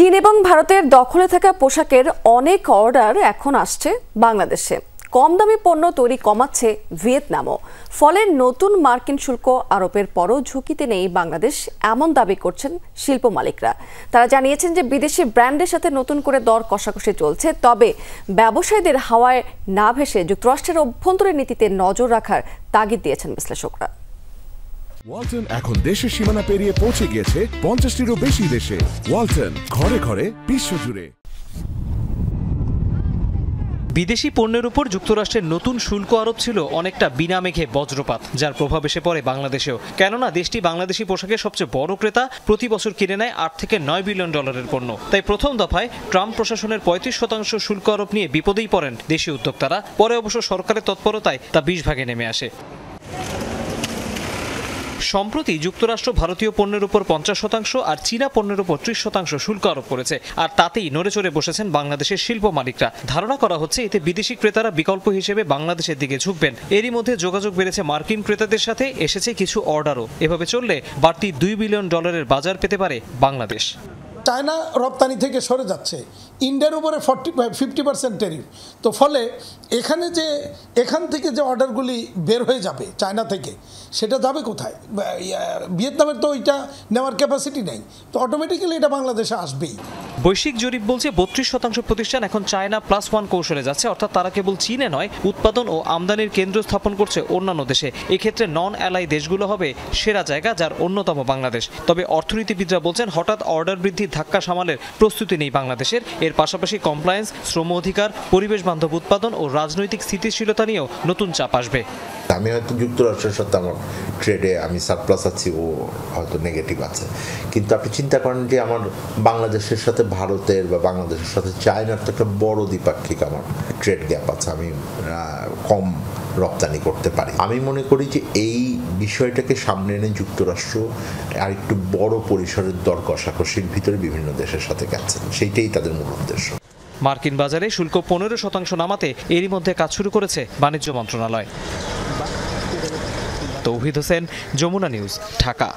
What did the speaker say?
চীন এবং ভারতের দখলে থাকা পোশাকের অনেক অর্ডার এখন আসছে বাংলাদেশে। কম দামি পণ্য তৈরি কমাচ্ছে ভিয়েতনামও। ফলে নতুন মার্কিন শুল্ক আরোপের পরও ঝুঁকিতে নেই বাংলাদেশ, এমন দাবি করছেন শিল্প মালিকরা। তারা জানিয়েছেন যে বিদেশি ব্র্যান্ডের সাথে নতুন করে দর কষাকষি চলছে, তবে ব্যবসায়ীদের হাওয়ায় না ভেসে যুক্তরাষ্ট্রের অভ্যন্তরীণ নীতিতে নজর রাখার তাগিদ দিয়েছেন বিশ্লেষকরা। ওয়ালটন এখন দেশের সীমানা পেরিয়ে পৌঁছে গিয়েছে 50টিরও বেশি দেশে। ওয়ালটন, ঘরে ঘরে বিশ্বজুড়ে। বিদেশি পণ্যের উপর যুক্তরাষ্ট্রের নতুন শুল্ক আরোপ ছিল অনেকটা বিনা মেঘে বজ্রপাত, যার প্রভাব এসে পড়ে বাংলাদেশেও। কেননা দেশটি বাংলাদেশি পোশাকের সবচেয়ে বড় ক্রেতা, প্রতি বছর কিনে নেয় 8 থেকে 9 বিলিয়ন ডলারের পণ্য। তাই প্রথম দফায় ট্রাম্প প্রশাসনের 35% শুল্ক আরোপ নিয়ে বিপদেই পড়েন দেশীয় উদ্যোক্তারা। পরে অবশ্য সরকারের তৎপরতায় তা 20 ভাগে নেমে আসে। সম্প্রতি যুক্তরাষ্ট্র ভারতীয় পণ্যের উপর 50% আর চীনা পণ্যের উপর 30% শুল্ক আরোপ করেছে। আর তাতেই নড়েচড়ে বসেছেন বাংলাদেশের শিল্প মালিকরা। ধারণা করা হচ্ছে এতে বিদেশি ক্রেতারা বিকল্প হিসেবে বাংলাদেশের দিকে ঝুঁকবেন। এরই মধ্যে যোগাযোগ বেড়েছে মার্কিন ক্রেতাদের সাথে, এসেছে কিছু অর্ডারও। এভাবে চললে বাড়তি 2 বিলিয়ন ডলারের বাজার পেতে পারে বাংলাদেশ। চায়না রপ্তানি থেকে সরে যাচ্ছে, ইন্ডিয়ার উপরে 50% ট্যারিফ। তো ফলে এখান থেকে যে অর্ডারগুলি বের হয়ে যাবে চায়না থেকে, সেটা যাবে কোথায়? ভিয়েতনামের তো ওইটা নেওয়ার ক্যাপাসিটি নেই, তো অটোমেটিক্যালি এটা বাংলাদেশে আসবেই। বৈশ্বিক জরিপ বলছে 32% প্রতিষ্ঠান এখন চায়না +1 কৌশলে যাচ্ছে, অর্থাৎ তারা কেবল চীনে নয়, উৎপাদন ও আমদানির কেন্দ্র স্থাপন করছে অন্যান্য দেশে। এক্ষেত্রে নন অ্যালাই দেশগুলো হবে সেরা জায়গা, যার অন্যতম বাংলাদেশ। তবে অর্থনীতিবিদরা বলছেন হঠাৎ অর্ডার বৃদ্ধির ধাক্কা সামালের প্রস্তুতি নেই বাংলাদেশের। এর পাশাপাশি কমপ্লায়েন্স, শ্রম অধিকার, পরিবেশ বান্ধব উৎপাদন ও রাজনৈতিক স্থিতিশীলতা নিয়েও নতুন চাপ আসবে। আমি হয়তো যুক্তরাষ্ট্রের সাথে আমার ট্রেডে আমি সারপ্লাস আছি, ও হয়তো নেগেটিভ আছে, কিন্তু আপনি চিন্তা করেন যে আমার বাংলাদেশের সাথে ভারতের বা বাংলাদেশের সাথে চায়নার তো একটা বড় দ্বিপাক্ষিক আমার ট্রেড গ্যাপ আছে, আমি কম রপ্তানি করতে পারি। আমি মনে করি যে এই বিষয়টাকে সামনে এনে যুক্তরাষ্ট্র আর একটু বড় পরিসরের দর কষাকষির ভিতরে বিভিন্ন দেশের সাথে গেছে, সেইটাই তাদের মূল উদ্দেশ্য। মার্কিন বাজারে শুল্ক 15% নামাতে এরই মধ্যে কাজ শুরু করেছে বাণিজ্য মন্ত্রণালয়। তৌহিদ হোসেন, যমুনা নিউজ, ঢাকা।